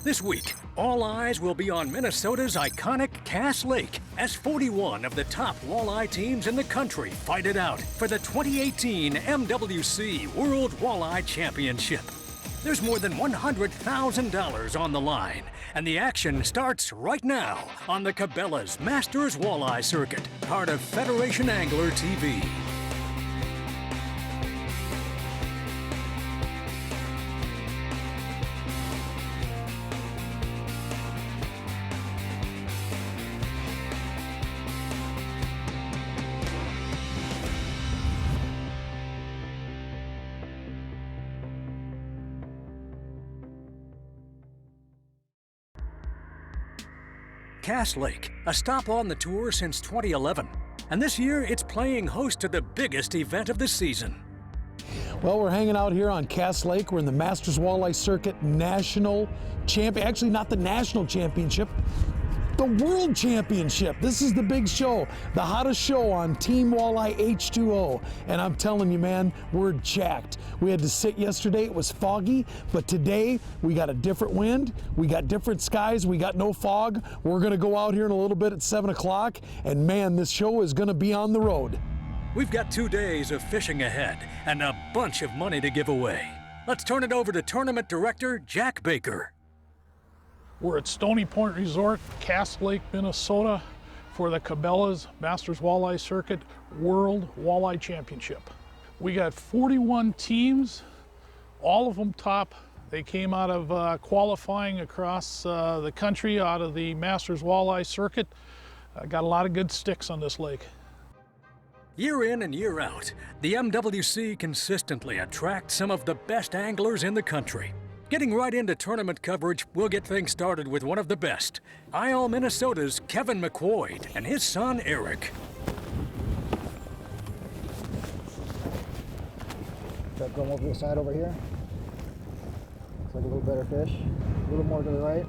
This week, all eyes will be on Minnesota's iconic Cass Lake as 41 of the top walleye teams in the country fight it out for the 2018 MWC World Walleye Championship. There's more than $100,000 on the line, and the action starts right now on the Cabela's Masters Walleye Circuit, part of Federation Angler TV. Cass Lake, a stop on the tour since 2011. And this year, it's playing host to the biggest event of the season. Well, we're hanging out here on Cass Lake. We're in the Masters Walleye Circuit National Champion, actually not the National Championship, the World Championship. This is the big show, the hottest show on Team Walleye H2O. And I'm telling you, man, we're jacked. We had to sit yesterday, it was foggy, but today we got a different wind, we got different skies, we got no fog. We're gonna go out here in a little bit at 7 o'clock, and man, this show is gonna be on the road. We've got 2 days of fishing ahead and a bunch of money to give away. Let's turn it over to Tournament Director Jack Baker. We're at Stony Point Resort, Cass Lake, Minnesota for the Cabela's Masters Walleye Circuit World Walleye Championship. We got 41 teams, all of them top. They came out of qualifying across the country out of the Masters Walleye Circuit. Got a lot of good sticks on this lake. Year in and year out, the MWC consistently attracts some of the best anglers in the country. Getting right into tournament coverage, we'll get things started with one of the best, Isle, Minnesota's Kevin McQuoid and his son Eric. Start going over to the side over here. Looks like a little better fish. A little more to the right.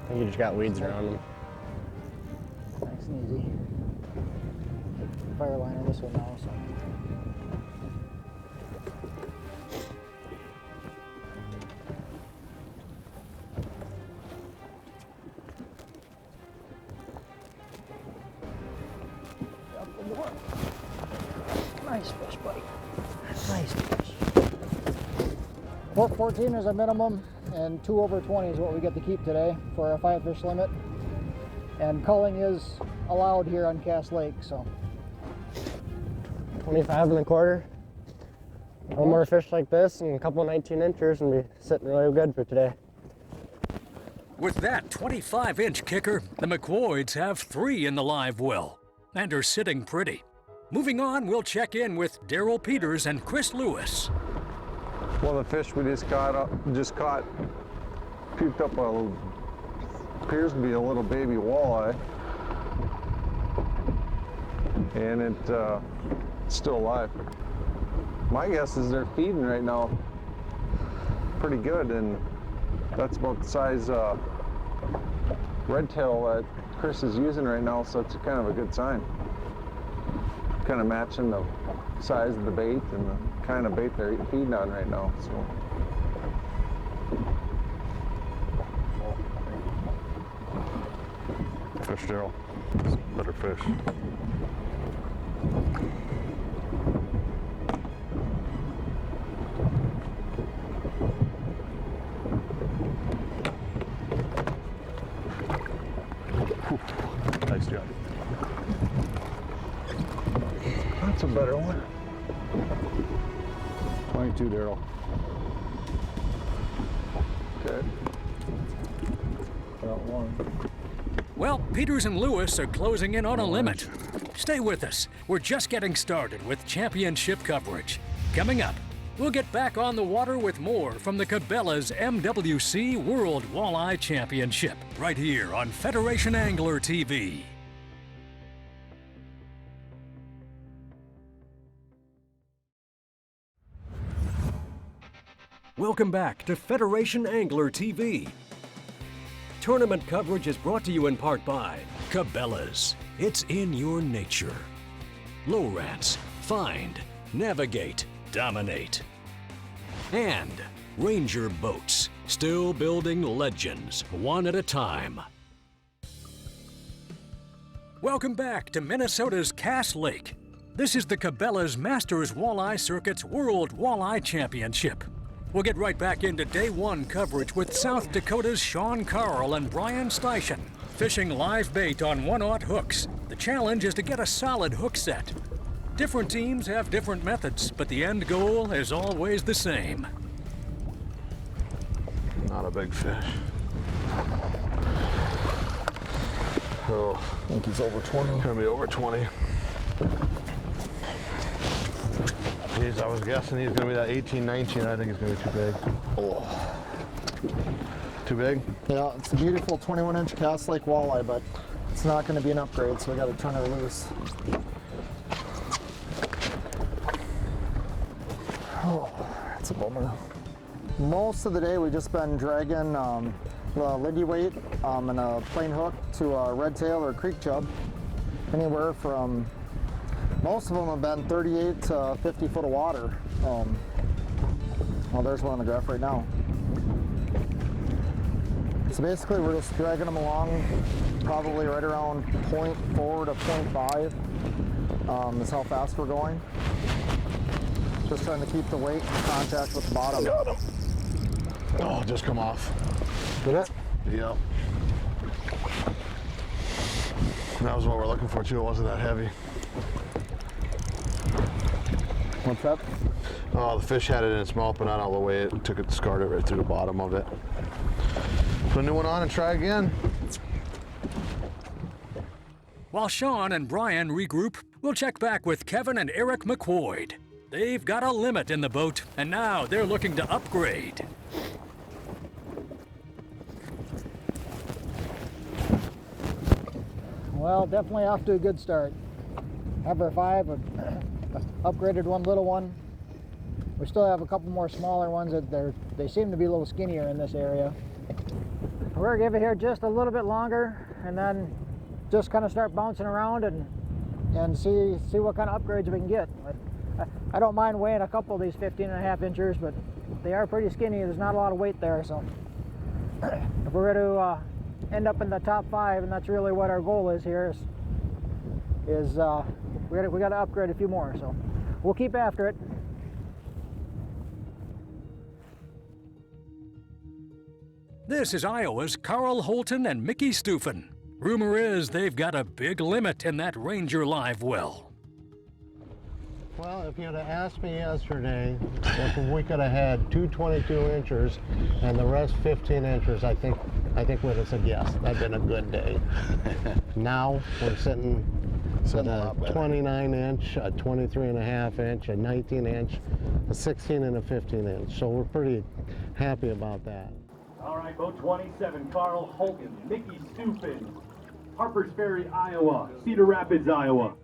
I think you just got weeds around them. Nice and easy. Fire liner this one now, so. Nice fish, buddy. Nice fish. 14 is a minimum, and 2 over 20 is what we get to keep today for our 5 fish limit. And culling is allowed here on Cass Lake, so. 25 and a quarter. One more fish like this and a couple 19 inchers and be sitting really good for today. With that 25-inch kicker, the McQuoids have 3 in the live well and are sitting pretty. Moving on, we'll check in with Daryl Peters and Chris Lewis. Well, the fish we just caught puked up appears to be a little baby walleye. And it's still alive. My guess is they're feeding right now pretty good, and that's about the size red tail that Chris is using right now, so it's kind of a good sign. Kind of matching the size of the bait and the kind of bait they're feeding on right now. So. Fish, Daryl. Better fish. Nice job. That's a better one. 22, Daryl. Okay. Got one. Well, Peters and Lewis are closing in on a limit. Stay with us. We're just getting started with championship coverage. Coming up, we'll get back on the water with more from the Cabela's MWC World Walleye Championship, right here on Federation Angler TV. Welcome back to Federation Angler TV. Tournament coverage is brought to you in part by Cabela's. It's in your nature. Lowrance. Find, navigate, dominate. And Ranger boats, still building legends, one at a time. Welcome back to Minnesota's Cass Lake. This is the Cabela's Masters Walleye Circuit's World Walleye Championship. We'll get right back into day one coverage with South Dakota's Sean Carl and Brian Steichen, fishing live bait on 1/0 hooks. The challenge is to get a solid hook set. Different teams have different methods, but the end goal is always the same. Not a big fish. Oh, I think he's over 20. gonna be over 20. Geez, I was guessing he's gonna be that 18, 19. I think he's gonna be too big. Oh. Too big? Yeah, it's a beautiful 21-inch Cass Lake walleye, but it's not going to be an upgrade, so we got to turn her loose. Oh, that's a bummer. Most of the day we've just been dragging lindy weight and a plain hook to a red tail or creek chub. Anywhere from, most of them have been 38 to 50 foot of water. Well, there's one on the graph right now. So basically we're just dragging them along probably right around 0.4 to 0.5 is how fast we're going. Just trying to keep the weight in contact with the bottom. Got him. Oh, just come off. Did it? Yep. That was what we're looking for too. It wasn't that heavy. What's up? Oh, the fish had it in its mouth, but not all the way. It took it, scarred it right through the bottom of it. Put a new one on and try again. While Sean and Brian regroup, we'll check back with Kevin and Eric McQuoid. They've got a limit in the boat, and now they're looking to upgrade. Well, definitely off to a good start. Number 5, upgraded one little one. We still have a couple more smaller ones that they seem to be a little skinnier in this area. We're gonna give it here just a little bit longer and then just kind of start bouncing around and see what kind of upgrades we can get. I don't mind weighing a couple of these 15.5 inchers, but they are pretty skinny. There's not a lot of weight there, so if we're going to end up in the top 5, and that's really what our goal is here, is we got to upgrade a few more. So we'll keep after it. This is Iowa's Carl Holton and Mickey Stufen. Rumor is they've got a big limit in that Ranger live well. Well, if you'd have asked me yesterday if we could have had 2 22 inchers and the rest 15 inchers, I think we'd have said yes. That'd been a good day. Now we're sitting at a 29 inch, a 23.5 inch, a 19 inch, a 16 and a 15 inch. So we're pretty happy about that. All right, boat 27, Carl Holton, Mickey Stufen, Harpers Ferry, Iowa, Cedar Rapids, Iowa.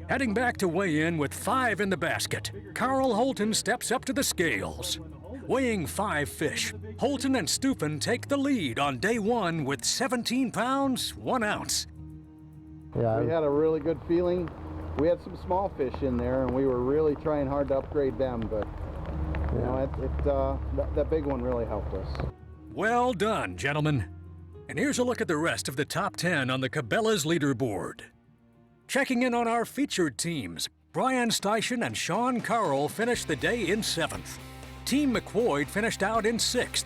Heading back to weigh in with 5 in the basket, Carl Holton steps up to the scales. Weighing 5 fish, Holton and Stufen take the lead on day 1 with 17 pounds, 1 ounce. Yeah, we had a really good feeling. We had some small fish in there, and we were really trying hard to upgrade them, but you know, that big one really helped us. Well done, gentlemen. And here's a look at the rest of the top 10 on the Cabela's leaderboard. Checking in on our featured teams, Brian Steichen and Sean Carl finished the day in 7th. Team McQuoid finished out in 6th.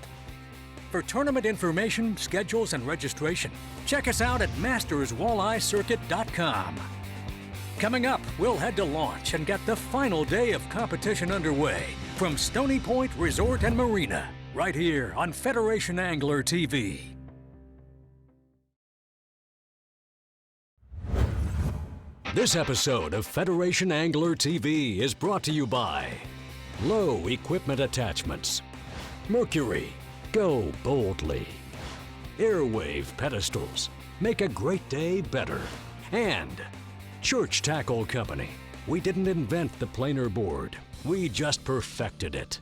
For tournament information, schedules, and registration, check us out at masterswallayecircuit.com. Coming up, we'll head to launch and get the final day of competition underway from Stony Point Resort and Marina, right here on Federation Angler TV. This episode of Federation Angler TV is brought to you by Low Equipment Attachments, Mercury, Go Boldly, Airwave Pedestals, Make a Great Day Better, and Church Tackle Company. We didn't invent the planer board, we just perfected it.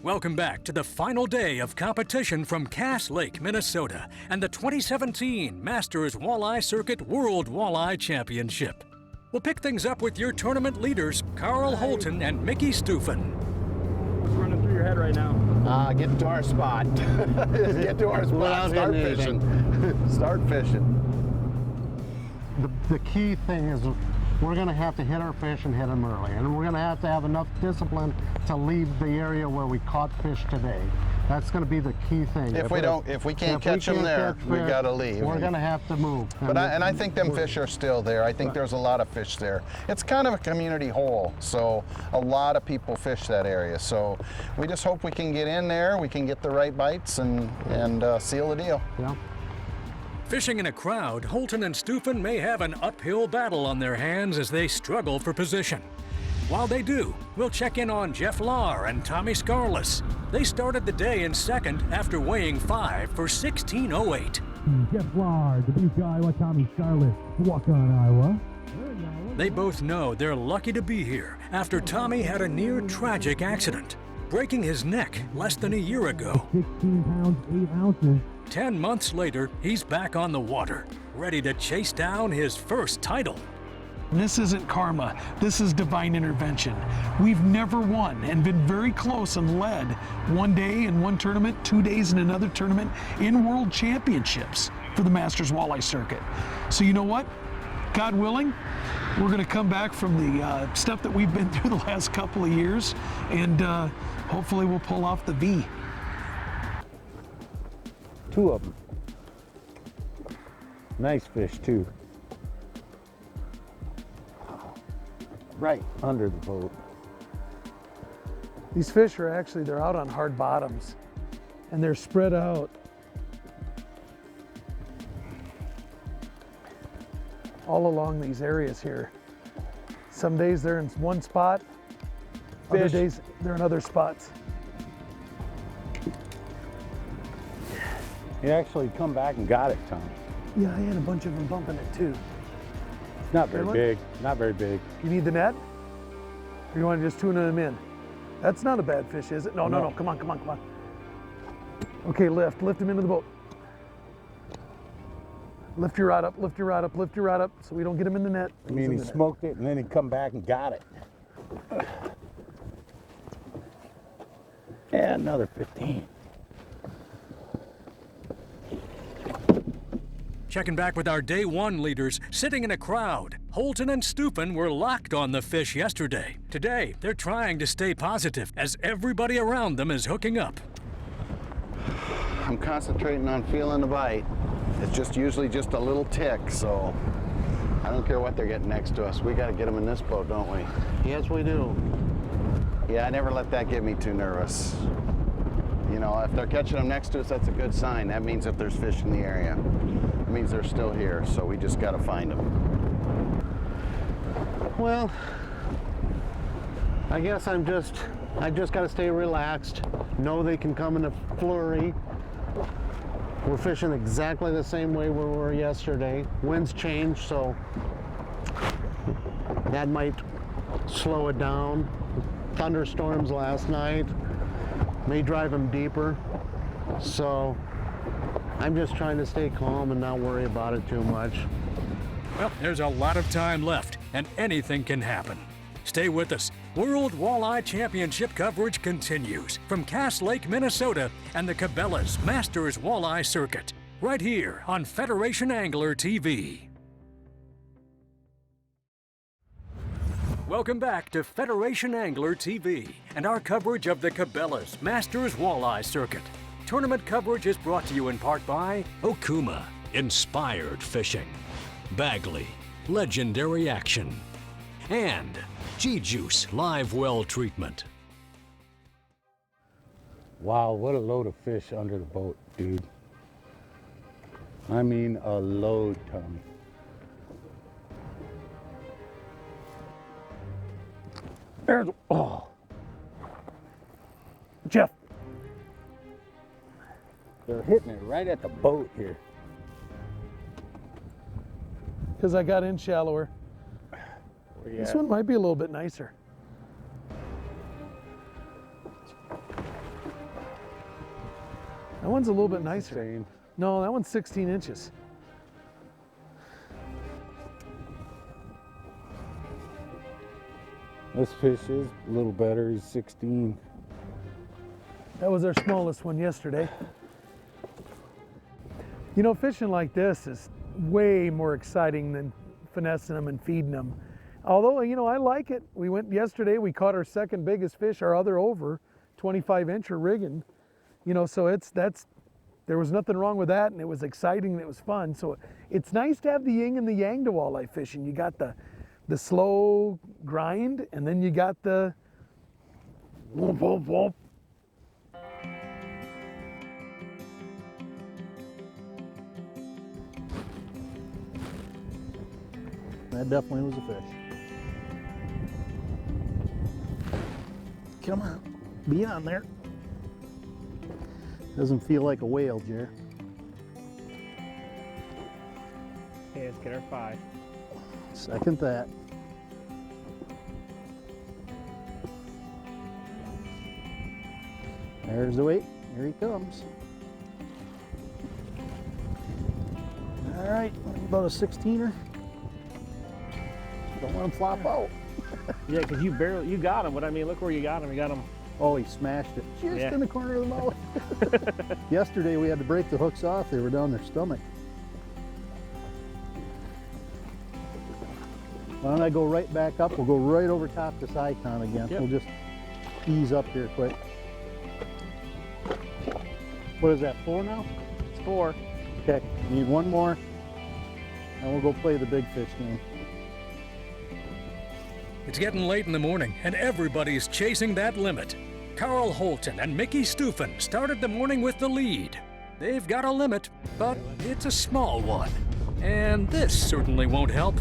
Welcome back to the final day of competition from Cass Lake, Minnesota, and the 2017 Masters Walleye Circuit World Walleye Championship. We'll pick things up with your tournament leaders, Carl Holton and Mickey Stufen. Running through your at right now? Get to our spot. Just get to our spot. Start fishing. Start fishing. The key thing is we're going to have to hit our fish and hit them early, and we're going to have enough discipline to leave the area where we caught fish today. That's going to be the key thing. If we can't catch them there, we got to leave. We're going to have to move. But I think them fish are still there. I think there's a lot of fish there. It's kind of a community hole, so a lot of people fish that area. So we just hope we can get in there, we can get the right bites, and seal the deal. Yeah. Fishing in a crowd, Holton and Steufen may have an uphill battle on their hands as they struggle for position. While they do, we'll check in on Jeff Lahr and Tommy Scarless. They started the day in second after weighing 5 for 16:08. Jeff Lahr, Dubuque, Iowa, Tommy Scarless, Waukon, Iowa. They both know they're lucky to be here after Tommy had a near tragic accident, breaking his neck less than a year ago. 16 pounds, 8 ounces. 10 months later, he's back on the water, ready to chase down his first title. This isn't karma, this is divine intervention. We've never won and been very close and led one day in one tournament, 2 days in another tournament, in world championships for the Masters Walleye Circuit. So you know what? God willing, we're gonna come back from the stuff that we've been through the last couple of years, and hopefully we'll pull off the V. 2 of them. Nice fish too. Right under the boat. These fish are actually, they're out on hard bottoms and they're spread out all along these areas here. Some days they're in one spot, other days they're in other spots. You actually come back and got it, Tom. Yeah, I had a bunch of them bumping it too. Not very big, not very big. You need the net? Or you want to just tune them in? That's not a bad fish, is it? No, come on. Okay, lift him into the boat. Lift your rod up, so we don't get him in the net. I mean, he smoked it and then he come back and got it. Yeah, another 15. Checking back with our day one leaders, sitting in a crowd. Holton and Steufen were locked on the fish yesterday. Today, they're trying to stay positive as everybody around them is hooking up. I'm concentrating on feeling the bite. It's just usually just a little tick, so I don't care what they're getting next to us. We got to get them in this boat, don't we? Yes, we do. Yeah, I never let that get me too nervous. You know, if they're catching them next to us, that's a good sign. That means if there's fish in the area. It means they're still here, so we just got to find them. Well, I guess I just got to stay relaxed. Know they can come in a flurry. We're fishing exactly the same way we were yesterday. Winds changed, so that might slow it down. Thunderstorms last night may drive them deeper. So I'm just trying to stay calm and not worry about it too much. Well, there's a lot of time left, and anything can happen. Stay with us. World Walleye Championship coverage continues from Cass Lake, Minnesota, and the Cabela's Masters Walleye Circuit, right here on Federation Angler TV. Welcome back to Federation Angler TV and our coverage of the Cabela's Masters Walleye Circuit. Tournament coverage is brought to you in part by Okuma, inspired fishing, Bagley, legendary action, and G-Juice live well treatment. Wow, what a load of fish under the boat, dude. I mean, a load, Tommy. There's, oh. Jeff. They're hitting it right at the boat here. Because I got in shallower. Yeah. This one might be a little bit nicer. That one's a little bit nicer. No, that one's 16 inches. This fish is a little better. He's 16. That was our smallest one yesterday. You know, fishing like this is way more exciting than finessing them and feeding them. Although, you know, I like it. We went yesterday, we caught our second biggest fish, our other over, 25-incher rigging. You know, so there was nothing wrong with that, and it was exciting and it was fun. So it's nice to have the yin and the yang to walleye fishing. You got the slow grind, and then you got the whoop, whoop, whoop. That definitely was a fish. Come on, be on there. Doesn't feel like a whale, Jer. Okay, let's get our 5. Second that. There's the weight. Here he comes. All right, about a 16er. Don't let him flop out. Yeah, because you got him, but I mean, look where you got him. You got him. Oh, he smashed it just in the corner of the mouth. Yesterday we had to break the hooks off. They were down their stomach. Why don't I go right back up? We'll go right over top this icon again. Yep. We'll just ease up here quick. What is that, 4 now? It's 4. Okay, need one more, and we'll go play the big fish game. It's getting late in the morning, and everybody's chasing that limit. Carl Holton and Mickey Steuffen started the morning with the lead. They've got a limit, but it's a small one. And this certainly won't help.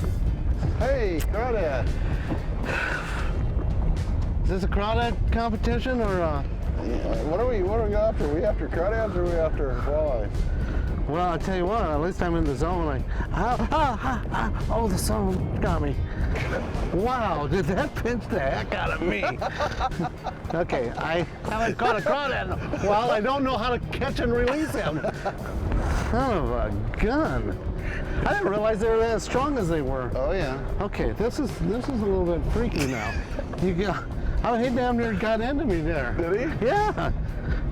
Hey, crawdad. Is this a crawdad competition or What are we after? Are we after crawdads or are we after walleye? Well, I'll tell you what, at least I'm in the zone. Oh, the sun got me. Wow, did that pinch the heck out of me? Okay, I haven't caught a crawdad. Well, I don't know how to catch and release him. Son of a gun. I didn't realize they were as strong as they were. Oh yeah. Okay, this is a little bit freaky now. He damn near got into me there. Did he? Yeah.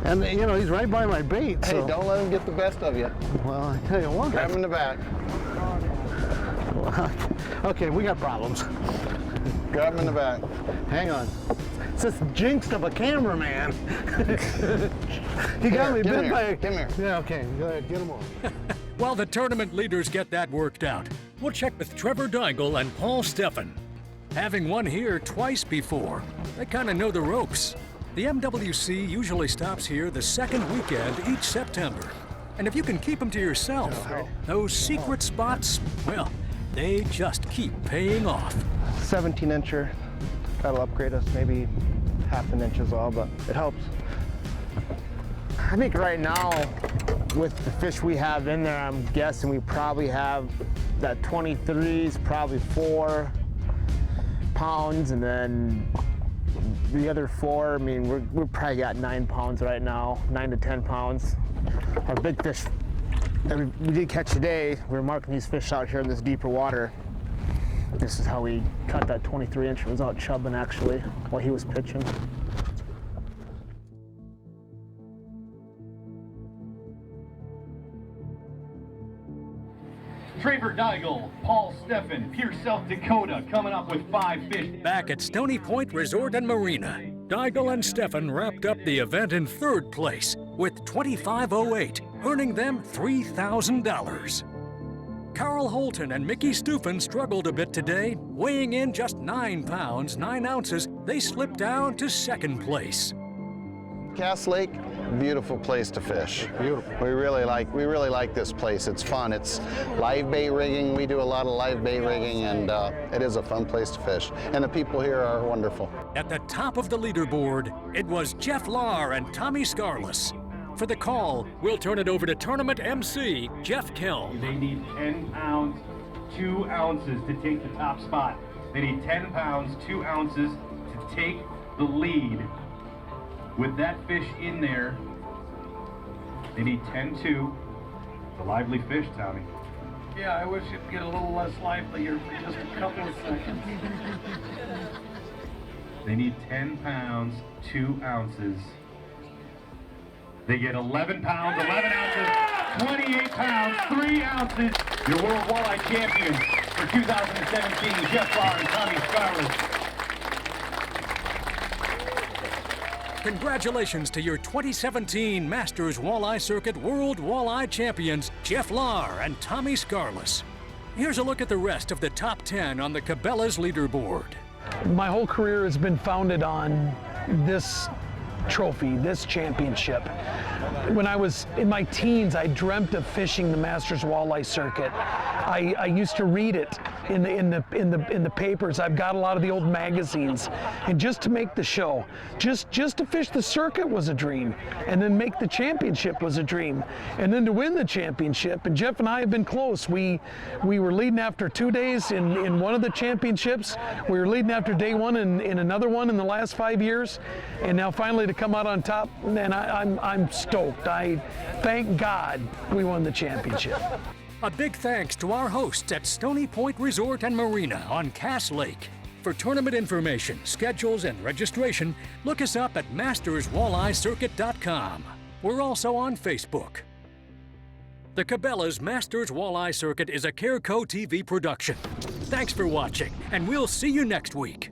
And you know, he's right by my bait. Hey, so. don't let him get the best of you. Well, I tell you what. Grab him in the back. Okay, we got problems. Grab him in the back. Hang on. It's this jinx of a cameraman. He got me bit by a... Come here. Yeah, okay. Go ahead, get him on. While the tournament leaders get that worked out, we'll check with Trevor Deigel and Paul Steffen. Having won here twice before, they kind of know the ropes. The MWC usually stops here the second weekend each September. And if you can keep them to yourself, those secret spots, well, they just keep paying off. 17-incher. That'll upgrade us maybe half an inch as well, but it helps. I think right now, with the fish we have in there, I'm guessing we probably have that 23s, probably 4 pounds, and then the other 4, I mean, we're probably got 9 pounds right now, 9 to 10 pounds. Our big fish that we did catch today, we were marking these fish out here in this deeper water. This is how we caught that 23-inch. It was out chubbing actually while he was pitching. Trevor Deigel, Paul Steffen, Pierce, South Dakota, coming up with 5 fish. Back at Stony Point Resort and Marina, Deigel and Steffen wrapped up the event in 3rd place with 25.08, earning them $3,000. Carl Holton and Mickey Steuffen struggled a bit today, weighing in just 9 pounds, 9 ounces. They slipped down to 2nd place. Cass Lake, beautiful place to fish. Beautiful. We really like this place. It's fun. It's live bait rigging. We do a lot of live bait rigging, and it is a fun place to fish. And the people here are wonderful. At the top of the leaderboard, it was Jeff Lahr and Tommy Scarless. For the call, we'll turn it over to tournament MC, Jeff Kelm. They need 10 pounds, 2 ounces to take the top spot. They need 10 pounds, 2 ounces to take the lead. With that fish in there, they need 10-2. It's a lively fish, Tommy. Yeah, I wish it'd get a little less lively here for just a couple of seconds. They need 10 pounds, 2 ounces They get 11 pounds, 11 ounces, 28 pounds, 3 ounces. Your World Walleye Champions for 2017, Jeff Barr and Tommy Scarlett. Congratulations to your 2017 Masters Walleye Circuit World Walleye Champions, Jeff Lahr and Tommy Scarlett. Here's a look at the rest of the top 10 on the Cabela's leaderboard. My whole career has been founded on this trophy, this championship. When I was in my teens, I dreamt of fishing the Masters Walleye Circuit. I used to read it in the papers. I've got a lot of the old magazines, and just to make the show, just to fish the circuit was a dream, and then make the championship was a dream, and then to win the championship. And Jeff and I have been close. We were leading after 2 days in one of the championships. We were leading after day one in another one in the last 5 years, and now finally to come out on top, and I'm stoked. I thank God we won the championship. A big thanks to our hosts at Stony Point Resort and Marina on Cass Lake. For tournament information, schedules, and registration, look us up at masterswalleyeCircuit.com. We're also on Facebook. The Cabela's Masters Walleye Circuit is a Careco TV production. Thanks for watching, and we'll see you next week.